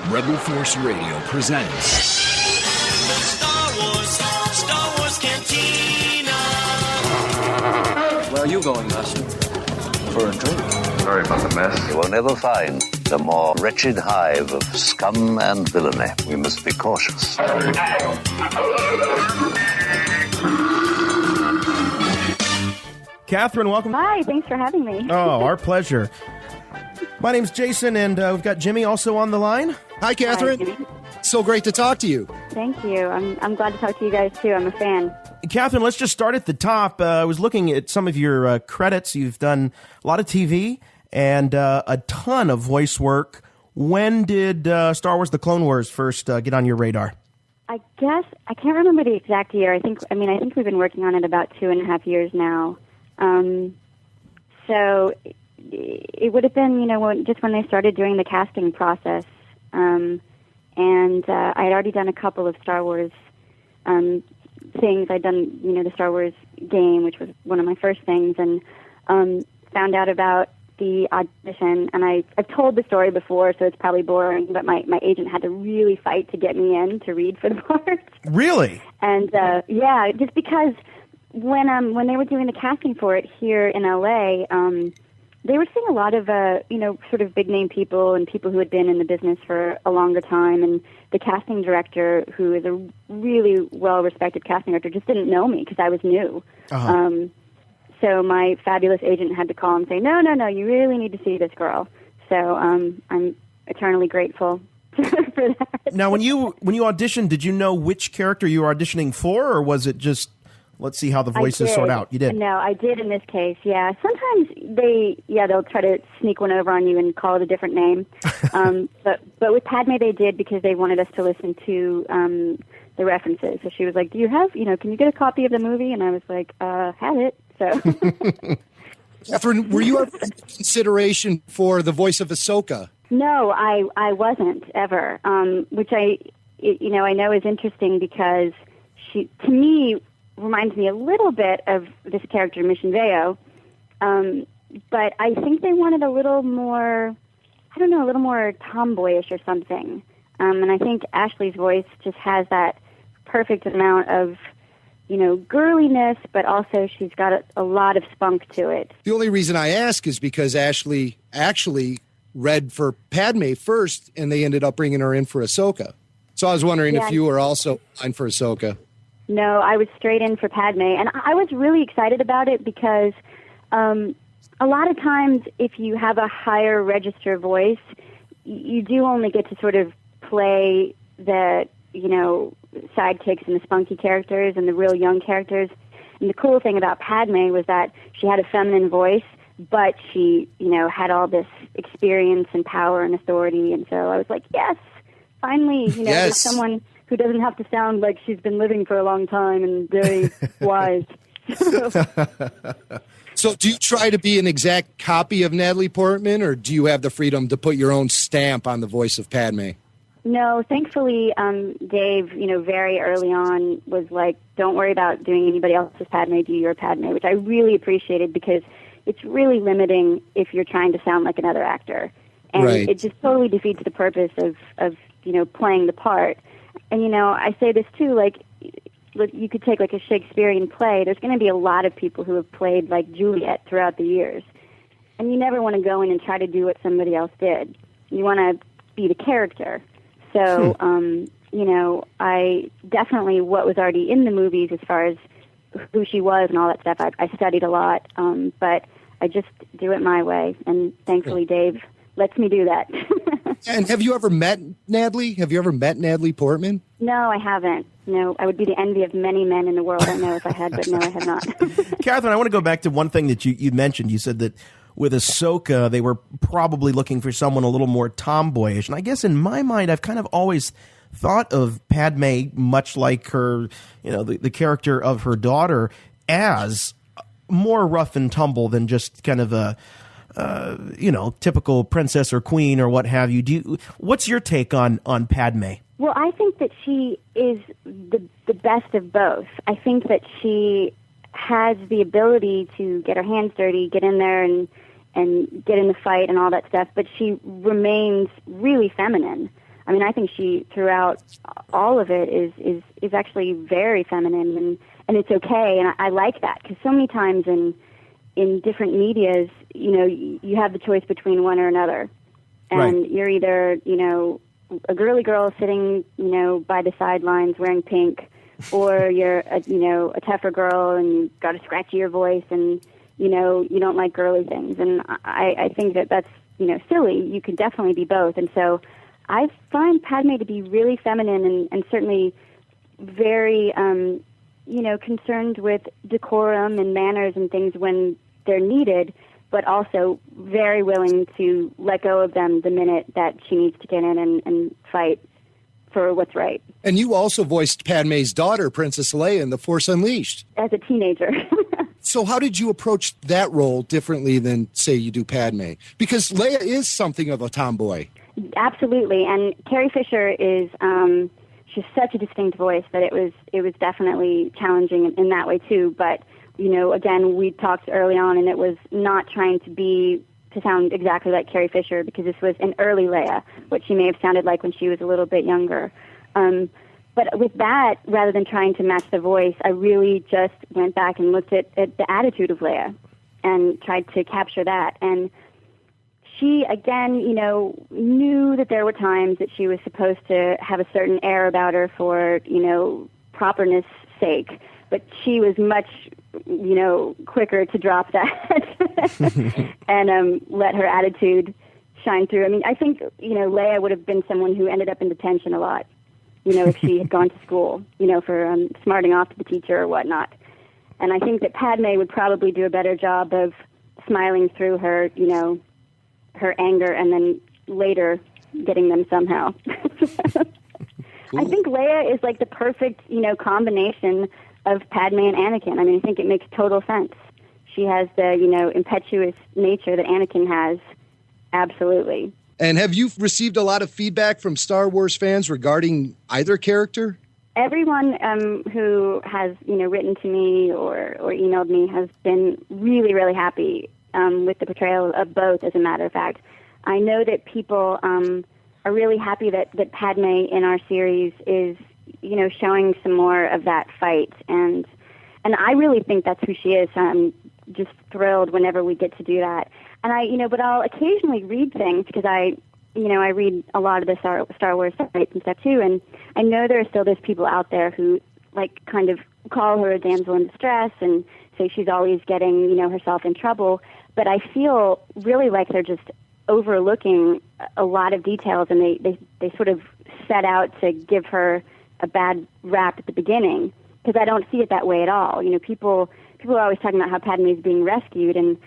Rebel Force Radio presents Star Wars Cantina. Where are you going, Master? For a drink. Sorry about the mess. You will never find a more wretched hive of scum and villainy. We must be cautious. Catherine, welcome. Hi, thanks for having me. Oh, our pleasure. My name's Jason, and we've got Jimmy also on the line. Hi, Catherine. Hi, Jimmy. So great to talk to you. Thank you. I'm glad to talk to you guys, too. I'm a fan. Catherine, let's just start at the top. I was looking at some of your credits. You've done a lot of TV and a ton of voice work. When did Star Wars The Clone Wars first get on your radar? I guess, I can't remember the exact year. I think we've been working on it about 2.5 years now. So it would have been, when they started doing the casting process. And I had already done a couple of Star Wars things. I'd done, the Star Wars game, which was one of my first things, and found out about the audition. And I've told the story before, so it's probably boring, but my agent had to really fight to get me in to read for the part. Really? And, yeah, just because when they were doing the casting for it here in LA, they were seeing a lot of, sort of big-name people and people who had been in the business for a longer time. And the casting director, who is a really well-respected casting director, just didn't know me because I was new. Uh-huh. So my fabulous agent had to call and say, no, you really need to see this girl. So I'm eternally grateful for that. Now, when you auditioned, did you know which character you were auditioning for, or was it just... Let's see how the voices sort out. You did? No, I did in this case, yeah. Sometimes they'll try to sneak one over on you and call it a different name. But with Padme they did, because they wanted us to listen to the references. So she was like, do you have, can you get a copy of the movie? And I was like, have it. So. Catherine, were you ever in consideration for the voice of Ahsoka? No, I wasn't ever, which I know is interesting because she, to me, reminds me a little bit of this character, Mission Veo, but I think they wanted a little more, a little more tomboyish or something. And I think Ashley's voice just has that perfect amount of, girliness, but also she's got a lot of spunk to it. The only reason I ask is because Ashley actually read for Padme first, and they ended up bringing her in for Ahsoka. So I was wondering if you were also in for Ahsoka. No, I was straight in for Padme, and I was really excited about it because a lot of times if you have a higher register voice, you do only get to sort of play the, sidekicks and the spunky characters and the real young characters. And the cool thing about Padme was that she had a feminine voice, but she, had all this experience and power and authority. And so I was like, yes, finally, there's someone who doesn't have to sound like she's been living for a long time and very wise. So do you try to be an exact copy of Natalie Portman, or do you have the freedom to put your own stamp on the voice of Padme? No, thankfully, Dave, very early on was like, don't worry about doing anybody else's Padme, do your Padme, which I really appreciated because it's really limiting if you're trying to sound like another actor. And it just totally defeats the purpose of playing the part. And, I say this too, like, you could take like a Shakespearean play. There's going to be a lot of people who have played like Juliet throughout the years. And you never want to go in and try to do what somebody else did. You want to be the character. So, I definitely, what was already in the movies as far as who she was and all that stuff, I studied a lot. But I just do it my way. And thankfully, Dave lets me do that. And have you ever met Natalie? Have you ever met Natalie Portman? No, I haven't. No, I would be the envy of many men in the world, I know, if I had, but no, I have not. Catherine, I want to go back to one thing that you mentioned. You said that with Ahsoka, they were probably looking for someone a little more tomboyish. And I guess in my mind, I've kind of always thought of Padme, much like her, the character of her daughter, as more rough and tumble than just kind of a typical princess or queen or what have you. What's your take on Padme? Well, I think that she is the best of both. I think that she has the ability to get her hands dirty, get in there and get in the fight and all that stuff, but she remains really feminine. I mean, I think she, throughout all of it, is actually very feminine, and it's okay, and I like that, because so many times in different medias, you have the choice between one or another, and you're either, a girly girl sitting, by the sidelines wearing pink, or you're a tougher girl and you've got a scratchier voice, and you don't like girly things, and I think that's silly. You could definitely be both, and so I find Padme to be really feminine and certainly very concerned with decorum and manners and things when they're needed, but also very willing to let go of them the minute that she needs to get in and fight for what's right. And you also voiced Padme's daughter, Princess Leia, in The Force Unleashed. As a teenager. So how did you approach that role differently than, say, you do Padme? Because Leia is something of a tomboy. Absolutely. And Carrie Fisher is she's such a distinct voice that it was definitely challenging in that way too. But, again, we talked early on, and it was not trying to sound exactly like Carrie Fisher, because this was an early Leia, what she may have sounded like when she was a little bit younger. But with that, rather than trying to match the voice, I really just went back and looked at the attitude of Leia and tried to capture that. And she, again, knew that there were times that she was supposed to have a certain air about her for, properness sake. But she was much, quicker to drop that and let her attitude shine through. I mean, I think, Leia would have been someone who ended up in detention a lot, if she had gone to school, for smarting off to the teacher or whatnot. And I think that Padme would probably do a better job of smiling through her, her anger, and then later getting them somehow. I think Leia is like the perfect, combination of Padme and Anakin. I mean, I think it makes total sense. She has the, impetuous nature that Anakin has. Absolutely. And have you received a lot of feedback from Star Wars fans regarding either character? Everyone who has, written to me or emailed me has been really, really happy with the portrayal of both, as a matter of fact. I know that people are really happy that Padme in our series is, showing some more of that fight. And I really think that's who she is. I'm just thrilled whenever we get to do that. And but I'll occasionally read things, because I read a lot of the Star Wars sites and stuff too, and I know there are still those people out there who kind of call her a damsel in distress and say she's always getting, herself in trouble. But I feel really like they're just overlooking a lot of details, and they sort of set out to give her a bad rap at the beginning, because I don't see it that way at all. People are always talking about how Padme is being rescued, and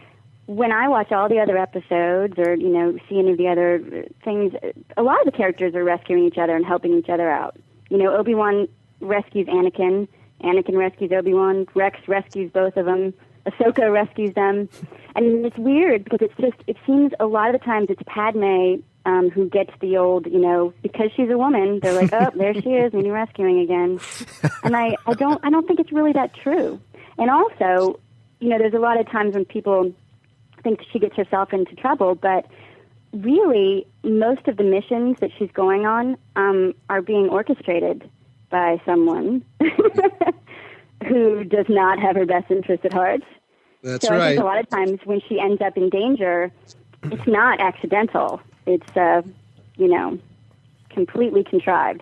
when I watch all the other episodes or, see any of the other things, a lot of the characters are rescuing each other and helping each other out. Obi-Wan rescues Anakin. Anakin rescues Obi-Wan. Rex rescues both of them. Ahsoka rescues them. And it's weird, because it seems a lot of the times it's Padme who gets the old, because she's a woman, they're like, oh, there she is, maybe rescuing again. And I don't think it's really that true. And also, there's a lot of times when people think she gets herself into trouble, but really most of the missions that she's going on are being orchestrated by someone who does not have her best interest at heart. That's so right. I think a lot of times when she ends up in danger, it's not accidental. It's, completely contrived.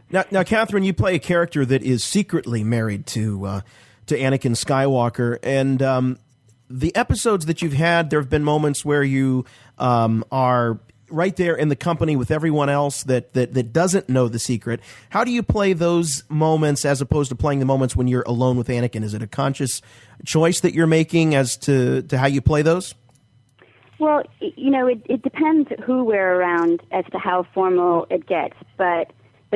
Now, Catherine, you play a character that is secretly married to Anakin Skywalker, and the episodes that you've had, there have been moments where you are right there in the company with everyone else that doesn't know the secret. How do you play those moments as opposed to playing the moments when you're alone with Anakin? Is it a conscious choice that you're making as to how you play those? Well, it depends who we're around as to how formal it gets, but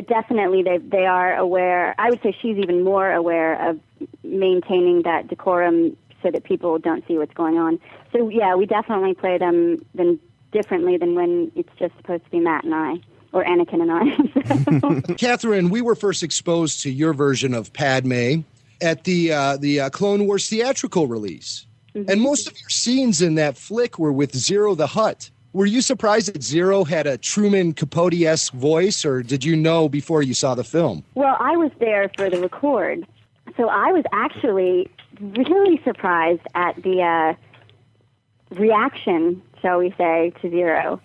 definitely they are aware. I would say she's even more aware of maintaining that decorum so that people don't see what's going on. So, yeah, we definitely play them differently than when it's just supposed to be Matt and I, or Anakin and I. Catherine, we were first exposed to your version of Padme at the Clone Wars theatrical release. Mm-hmm. And most of your scenes in that flick were with Ziro the Hutt. were you surprised that Ziro had a Truman Capote-esque voice, or did you know before you saw the film? Well, I was there for the record, so I was actually really surprised at the reaction, shall we say, to Ziro.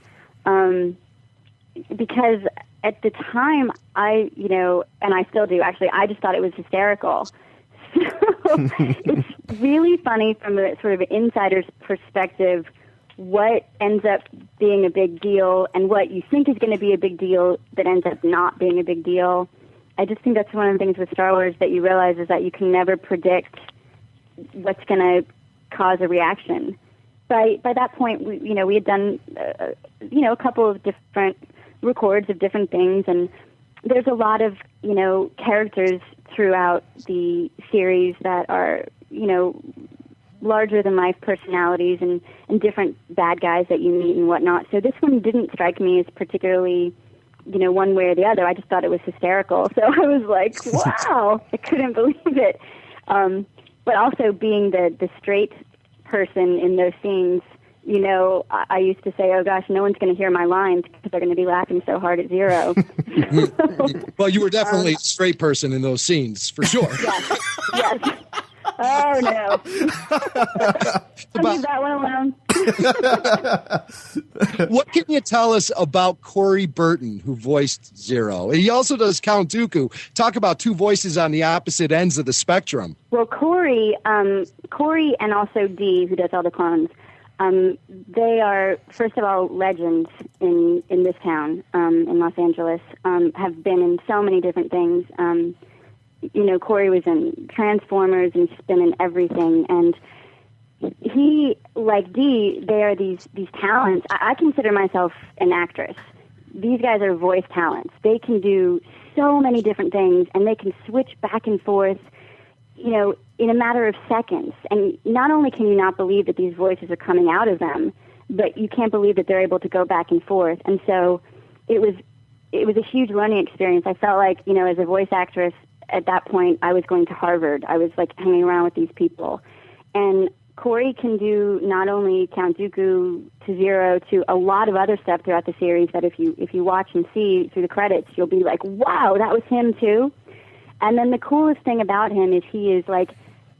Because at the time, and I still do, actually, I just thought it was hysterical. So it's really funny from a sort of an insider's perspective what ends up being a big deal and what you think is going to be a big deal that ends up not being a big deal. I just think that's one of the things with Star Wars that you realize is that you can never predict what's going to cause a reaction. By that point, we had done a couple of different records of different things, and there's a lot of characters throughout the series that are larger than life personalities and different bad guys that you meet and whatnot. So this one didn't strike me as particularly one way or the other. I just thought it was hysterical. So I was like, wow, I couldn't believe it. But also being the straight person in those scenes, I used to say, oh gosh, no one's going to hear my lines because they're going to be laughing so hard at Ziro. Well, you were definitely a straight person in those scenes, for sure. Yes. Oh, no. I'll leave that one alone. What can you tell us about Corey Burton, who voiced Ziro? He also does Count Dooku. Talk about two voices on the opposite ends of the spectrum. Well, Corey and also Dee, who does all the clones, they are, first of all, legends in this town, in Los Angeles, have been in so many different things. Corey was in Transformers and he's been in everything. And he, like Dee, they are these talents. I consider myself an actress. These guys are voice talents. They can do so many different things, and they can switch back and forth, in a matter of seconds. And not only can you not believe that these voices are coming out of them, but you can't believe that they're able to go back and forth. And so it was a huge learning experience. I felt like, as a voice actress, at that point, I was going to Harvard. I was like hanging around with these people. And Corey can do not only Count Dooku to Ziro to a lot of other stuff throughout the series that if you watch and see through the credits, you'll be like, wow, that was him too. And then the coolest thing about him is he is like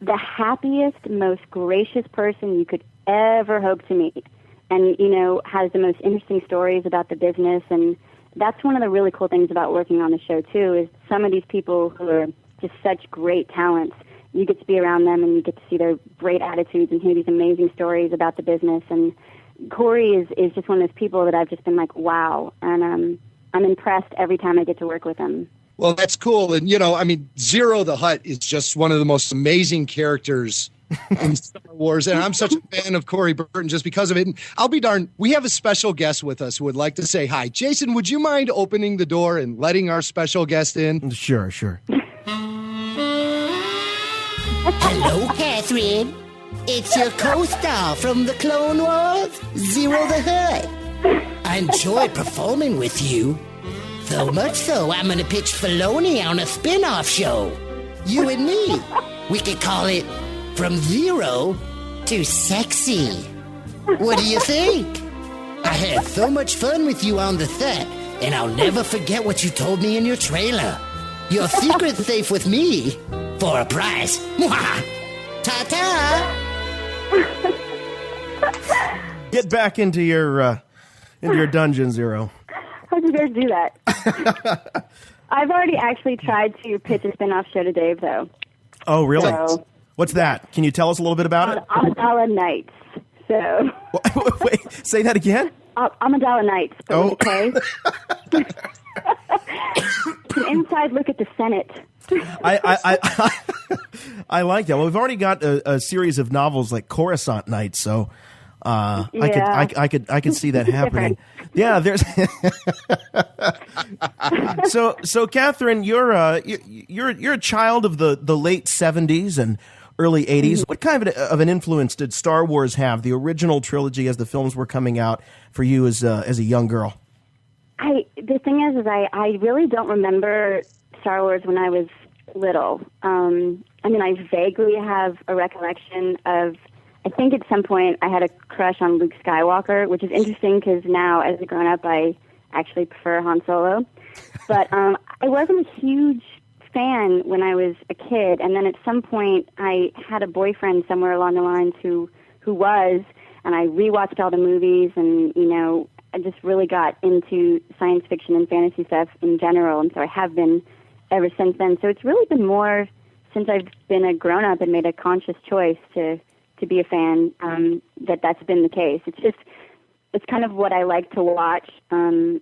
the happiest, most gracious person you could ever hope to meet. And, has the most interesting stories about the business. And that's one of the really cool things about working on the show, too, is some of these people who are just such great talents, you get to be around them and you get to see their great attitudes and hear these amazing stories about the business. And Corey is just one of those people that I've just been like, wow. And I'm impressed every time I get to work with him. Well, that's cool. And, Ziro the Hutt is just one of the most amazing characters in Star Wars. And I'm such a fan of Corey Burton just because of it. And I'll be darned, we have a special guest with us who would like to say hi. Jason, would you mind opening the door and letting our special guest in? Sure. Hello, Catherine. It's your co-star from the Clone Wars, Ziro the Hutt. I enjoyed performing with you. So much so, I'm going to pitch Filoni on a spin-off show. You and me. We could call it From Zero to Sexy. What do you think? I had so much fun with you on the set, and I'll never forget what you told me in your trailer. Your secret's safe with me for a price. Ta-ta! Get back into your dungeon, Ziro. How'd you guys do that? I've already actually tried to pitch a spin-off show to Dave, though. Oh, really? So, what's that? Can you tell us a little bit about it? Amidala Nights. So. Wait, say that again? Amidala Nights, but Oh. with a K. It's an inside look at the Senate. I like that. Well, we've already got a series of novels like Coruscant Nights, so I could see that happening. Yeah, there's so Catherine, you're a child of the late 70s and early 80s. What kind of an influence did Star Wars have, the original trilogy, as the films were coming out, for you as a young girl? The thing is I really don't remember Star Wars when I was little. I vaguely have a recollection of I think at some point I had a crush on Luke Skywalker, which is interesting because now, as a grown-up, I actually prefer Han Solo. But I wasn't a huge fan when I was a kid, and then at some point I had a boyfriend somewhere along the lines who was, and I rewatched all the movies, and I just really got into science fiction and fantasy stuff in general, and so I have been ever since then. So it's really been more since I've been a grown-up and made a conscious choice to be a fan, that's been the case. It's kind of what I like to watch, and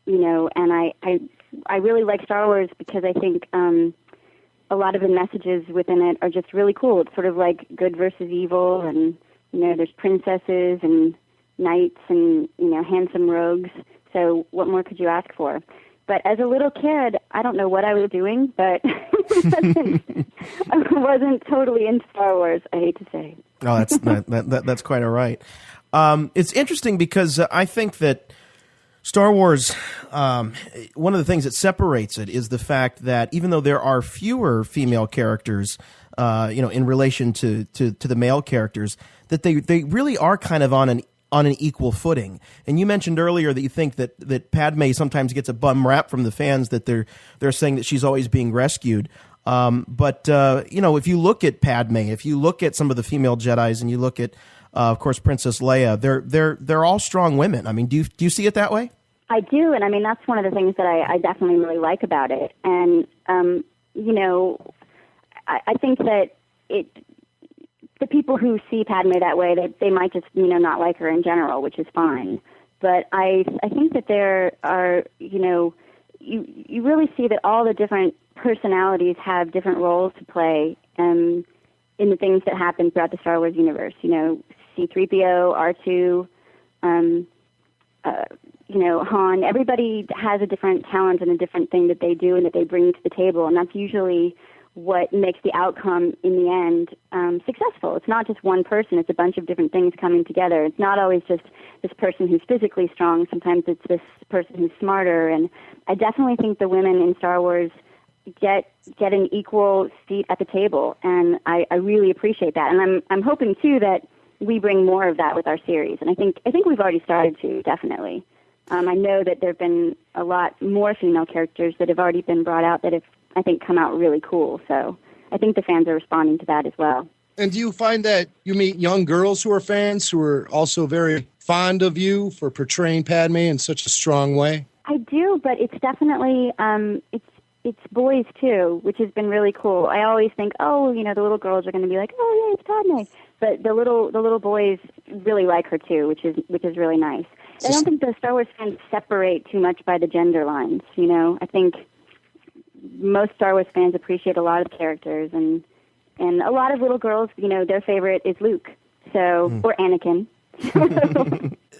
I really like Star Wars because I think a lot of the messages within it are just really cool. It's sort of like good versus evil, and there's princesses and knights and handsome rogues. So what more could you ask for? But as a little kid, I don't know what I was doing, but I wasn't totally into Star Wars, I hate to say. Oh, that's quite all right. It's interesting because I think that Star Wars, one of the things that separates it is the fact that even though there are fewer female characters, in relation to the male characters, that they really are kind of on an equal footing. And you mentioned earlier that you think that Padme sometimes gets a bum rap from the fans, that they're saying that she's always being rescued. But if you look at Padme, if you look at some of the female Jedis, and you look at, of course, Princess Leia, they're all strong women. I mean, do you see it that way? I do, and I mean that's one of the things that I definitely really like about it. And I think that the people who see Padme that way, they might just not like her in general, which is fine. But I think that there are you really see that all the different personalities have different roles to play in the things that happen throughout the Star Wars universe. C-3PO, R2, Han. Everybody has a different talent and a different thing that they do and that they bring to the table, and that's usually what makes the outcome in the end successful. It's not just one person. It's a bunch of different things coming together. It's not always just this person who's physically strong. Sometimes it's this person who's smarter. And I definitely think the women in Star Wars get an equal seat at the table, and I really appreciate that. And I'm hoping, too, that we bring more of that with our series. And I think we've already started to, definitely. I know that there have been a lot more female characters that have already been brought out that have, I think, come out really cool. So I think the fans are responding to that as well. And do you find that you meet young girls who are fans who are also very fond of you for portraying Padme in such a strong way? I do, but it's definitely it's boys too, which has been really cool. I always think, the little girls are going to be like, oh yeah, it's Padme, but the little boys really like her too, which is really nice. I don't think the Star Wars fans separate too much by the gender lines. I think most Star Wars fans appreciate a lot of the characters, and a lot of little girls, their favorite is Luke, or Anakin.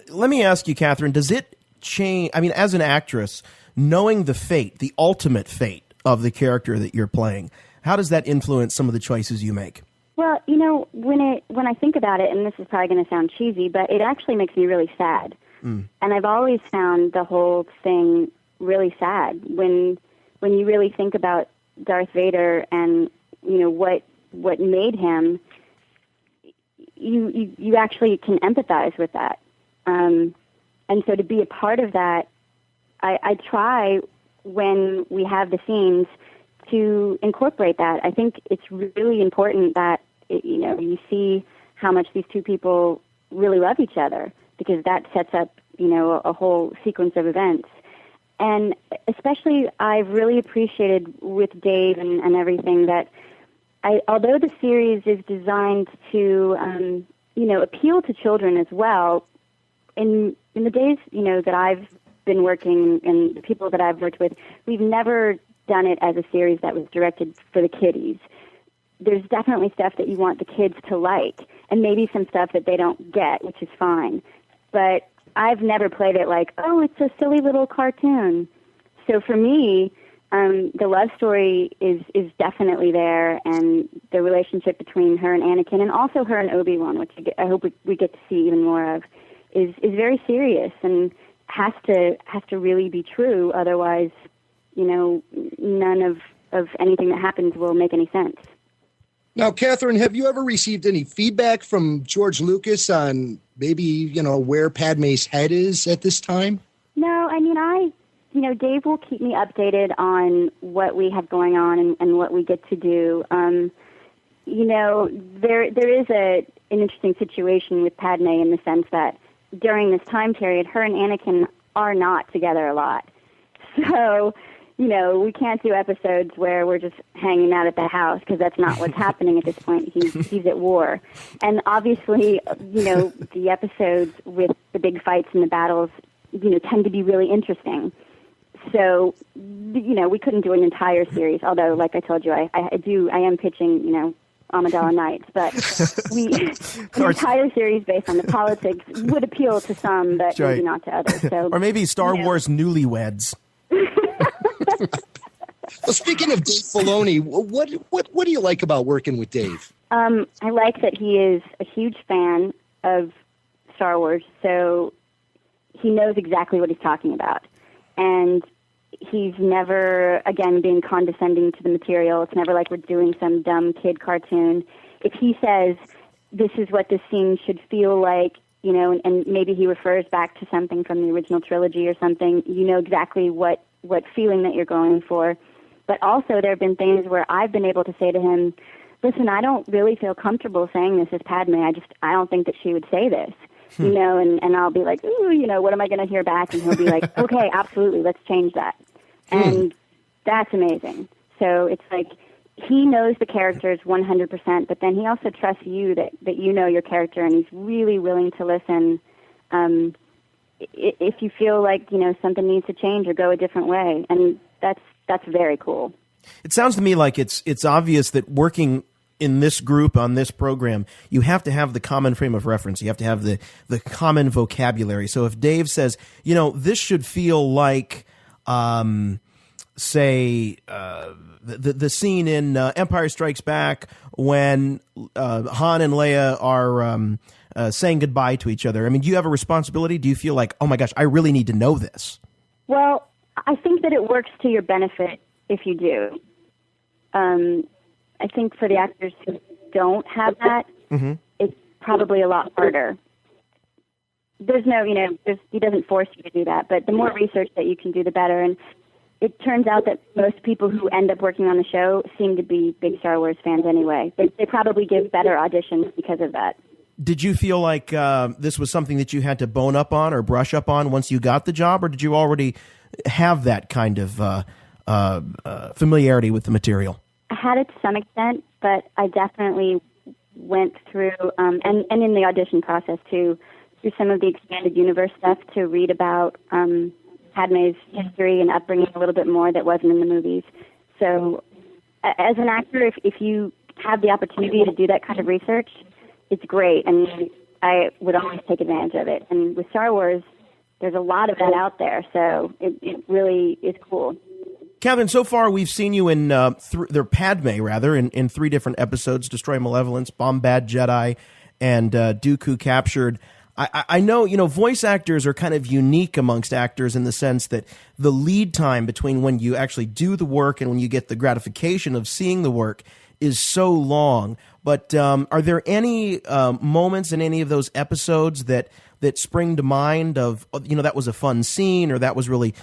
Let me ask you, Catherine, does it change? I mean, as an actress, knowing the ultimate fate of the character that you're playing, how does that influence some of the choices you make? Well, when I think about it, and this is probably going to sound cheesy, but it actually makes me really sad. And I've always found the whole thing really sad when you really think about Darth Vader and what made him. You actually can empathize with that, and so to be a part of that, I try when we have the scenes to incorporate that. I think it's really important that you see how much these two people really love each other, because that sets up a whole sequence of events. And especially I've really appreciated with Dave and everything that although the series is designed to appeal to children as well, in the days that I've been working and the people that I've worked with, we've never done it as a series that was directed for the kiddies. There's definitely stuff that you want the kids to like, and maybe some stuff that they don't get, which is fine. But I've never played it like, it's a silly little cartoon. So for me, the love story is definitely there, and the relationship between her and Anakin, and also her and Obi-Wan, which I hope we get to see even more of, is very serious and has to really be true. Otherwise, none of anything that happens will make any sense. Now, Catherine, have you ever received any feedback from George Lucas on maybe, where Padme's head is at this time? No, I mean, Dave will keep me updated on what we have going on and what we get to do. There is an interesting situation with Padme in the sense that during this time period, her and Anakin are not together a lot. So, we can't do episodes where we're just hanging out at the house because that's not what's happening at this point. He's at war. And obviously, the episodes with the big fights and the battles, tend to be really interesting. So, we couldn't do an entire series, although, like I told you, I am pitching, Amidala Nights, but the entire series based on the politics would appeal to some, but maybe not to others. So, or maybe Star Wars Newlyweds. Well, speaking of Dave Filoni, what do you like about working with Dave? I like that he is a huge fan of Star Wars, so he knows exactly what he's talking about. And he's never, again, being condescending to the material. It's never like we're doing some dumb kid cartoon. If he says, this is what this scene should feel like, and maybe he refers back to something from the original trilogy or something, you know exactly what feeling that you're going for. But also there have been things where I've been able to say to him, listen, I don't really feel comfortable saying this as Padme. I don't think that she would say this. And I'll be like, ooh, what am I going to hear back? And he'll be like, okay, absolutely, let's change that. And that's amazing. So it's like he knows the characters 100%, but then he also trusts you that you know your character, and he's really willing to listen if you feel like, something needs to change or go a different way. And that's very cool. It sounds to me like it's obvious that working in this group on this program, you have to have the common frame of reference. You have to have the common vocabulary. So if Dave says, this should feel like, say, the scene in Empire Strikes Back when Han and Leia are saying goodbye to each other. I mean, do you have a responsibility? Do you feel like, oh my gosh, I really need to know this? Well, I think that it works to your benefit if you do. I think for the actors who don't have that, it's probably a lot harder. There's no, he doesn't force you to do that, but the more research that you can do, the better. And it turns out that most people who end up working on the show seem to be big Star Wars fans anyway. They probably give better auditions because of that. Did you feel like this was something that you had to bone up on or brush up on once you got the job, or did you already have that kind of familiarity with the material? I had it to some extent, but I definitely went through, and in the audition process too, through some of the expanded universe stuff to read about Padme's history and upbringing a little bit more that wasn't in the movies. So as an actor, if you have the opportunity to do that kind of research, it's great, and I would always take advantage of it. And with Star Wars, there's a lot of that out there, so it really is cool. Catherine, so far we've seen you in Padme, rather, in 3 different episodes: Destroy Malevolence, Bomb Bad Jedi, and Dooku Captured. I know, voice actors are kind of unique amongst actors in the sense that the lead time between when you actually do the work and when you get the gratification of seeing the work is so long. But are there any moments in any of those episodes that spring to mind of, that was a fun scene, or that was really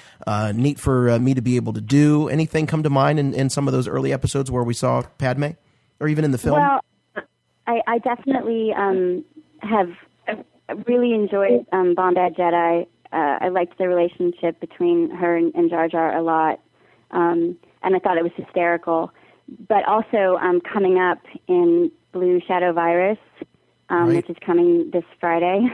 neat for me to be able to do? Anything come to mind in some of those early episodes where we saw Padme, or even in the film? Well, I definitely have really enjoyed Bomb Bad Jedi. I liked the relationship between her and Jar Jar a lot, and I thought it was hysterical. But also coming up in Blue Shadow Virus, right, which is coming this Friday.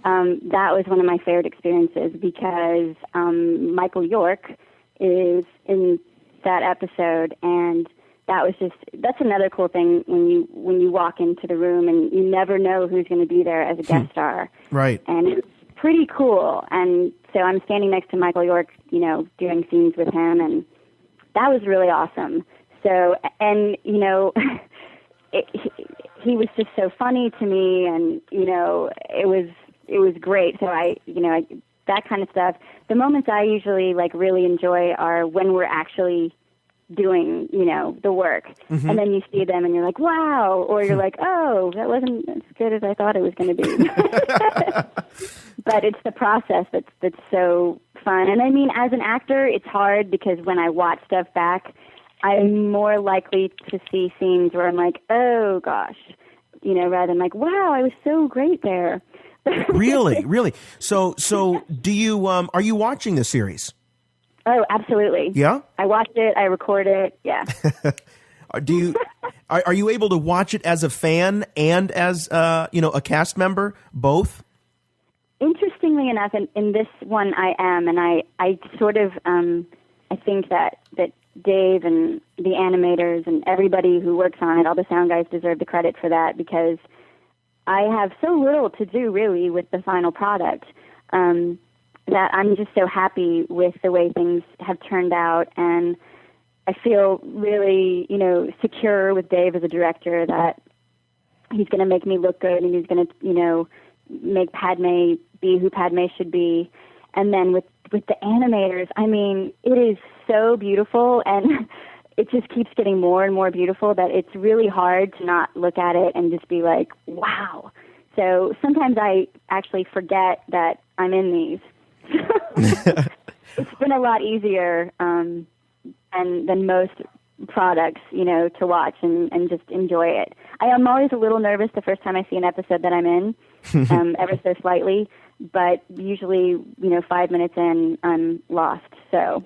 That was one of my favorite experiences because Michael York is in that episode, and that's another cool thing when you walk into the room and you never know who's going to be there as a guest star. Right. And it's pretty cool. And so I'm standing next to Michael York, doing scenes with him, and that was really awesome. So, and he was just so funny to me, and it was great. So I that kind of stuff. The moments I usually really enjoy are when we're actually doing, the work. And then you see them and you're like, wow, or you're like, oh, that wasn't as good as I thought it was going to be. But it's the process that's so fun. And I mean, as an actor, it's hard because when I watch stuff back, I'm more likely to see scenes where I'm like, oh gosh, rather than like, wow, I was so great there. Really? So do you, are you watching the series? Oh, absolutely. Yeah? I watched it. I record it. Yeah. Are you able to watch it as a fan and as, a cast member, both? Interestingly enough, in this one I am, and I sort of, I think that Dave and the animators and everybody who works on it, all the sound guys deserve the credit for that because I have so little to do really with the final product that I'm just so happy with the way things have turned out, and I feel really, secure with Dave as a director that he's going to make me look good and he's going to, make Padme be who Padme should be. And then with the animators, I mean, it is so beautiful, and it just keeps getting more and more beautiful that it's really hard to not look at it and just be like, wow. So sometimes I actually forget that I'm in these. It's been a lot easier than most products, to watch and just enjoy it. I am always a little nervous the first time I see an episode that I'm in, ever so slightly, but usually, 5 minutes in, I'm lost. So,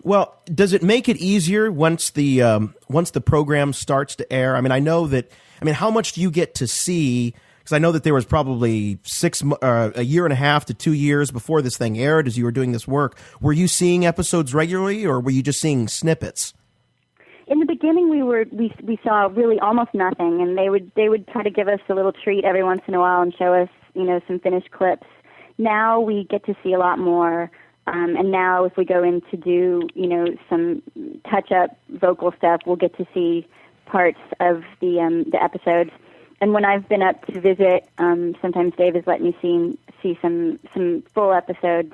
well, does it make it easier once the program starts to air? I mean, I know that. I mean, how much do you get to see? Because I know that there was probably a year and a half to 2 years before this thing aired as you were doing this work. Were you seeing episodes regularly, or were you just seeing snippets? In the beginning, we saw really almost nothing, and they would try to give us a little treat every once in a while and show us, some finished clips. Now we get to see a lot more, and now if we go in to do, some touch-up vocal stuff, we'll get to see parts of the episodes. And when I've been up to visit, sometimes Dave has let me see some full episodes.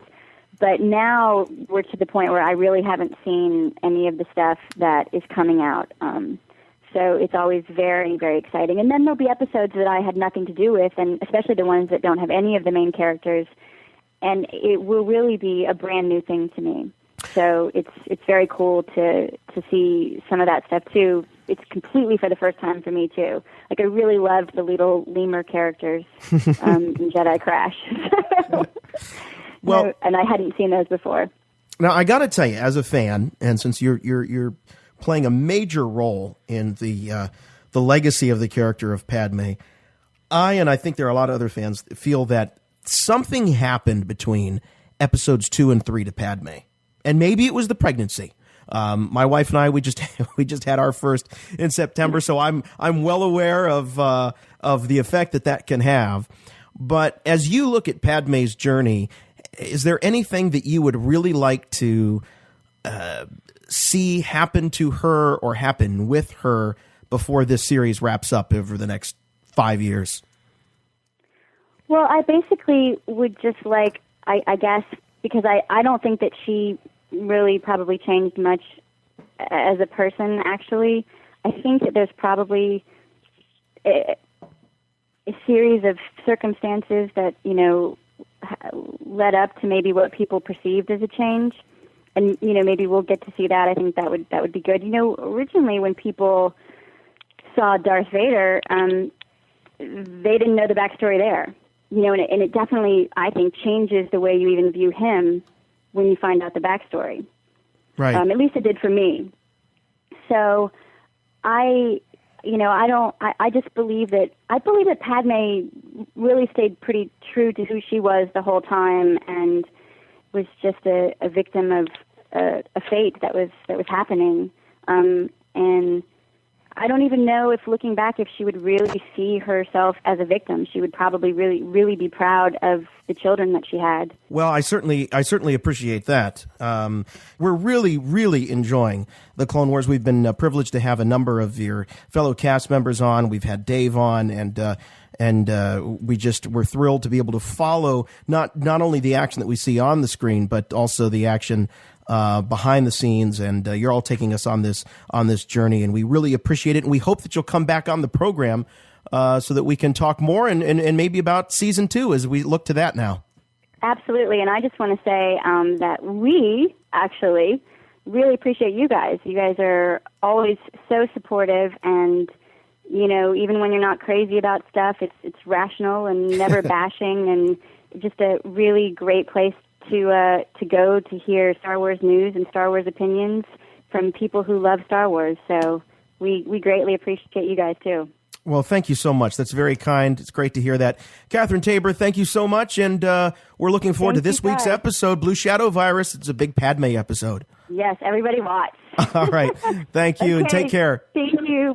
But now we're to the point where I really haven't seen any of the stuff that is coming out. So it's always very, very exciting. And then there'll be episodes that I had nothing to do with, and especially the ones that don't have any of the main characters. And it will really be a brand new thing to me. So it's very cool to see some of that stuff too. It's completely for the first time for me too. Like I really loved the little lemur characters in Jedi Crash. Well, and I hadn't seen those before. Now I got to tell you, as a fan, and since you're playing a major role in the legacy of the character of Padme, I think there are a lot of other fans that feel that something happened between episodes 2 and 3 to Padme, and maybe it was the pregnancy. My wife and I, we just had our first in September, so I'm well aware of the effect that can have. But as you look at Padme's journey, is there anything that you would really like to see happen to her or happen with her before this series wraps up over the next 5 years? Well, I basically would just like, I guess, because I don't think that she really probably changed much as a person, actually. I think that there's probably a series of circumstances that, led up to maybe what people perceived as a change. And, maybe we'll get to see that. I think that would be good. Originally when people saw Darth Vader, they didn't know the backstory there. And it definitely, I think, changes the way you even view him when you find out the backstory. Right. At least it did for me. So I just believe that Padme really stayed pretty true to who she was the whole time and was just a victim of a fate that was happening. And I don't even know if looking back if she would really see herself as a victim. She would probably really, really be proud of the children that she had. Well, I certainly appreciate that. We're really, really enjoying the Clone Wars. We've been privileged to have a number of your fellow cast members on. We've had Dave on, and we're thrilled to be able to follow not only the action that we see on the screen, but also the action behind the scenes. And you're all taking us on this journey, and we really appreciate it. And we hope that you'll come back on the program so that we can talk more and maybe about season 2 as we look to that now. Absolutely. And I just want to say that we actually really appreciate you guys. You guys are always so supportive, and even when you're not crazy about stuff, it's rational and never bashing, and just a really great place to go to hear Star Wars news and Star Wars opinions from people who love Star Wars. So we greatly appreciate you guys too. Well, thank you so much. That's very kind. It's great to hear that. Catherine Tabor, thank you so much, and we're looking forward to this week's episode, Blue Shadow Virus. It's a big Padme episode. Yes, everybody watch. All right. Thank you, and take care. Thank you.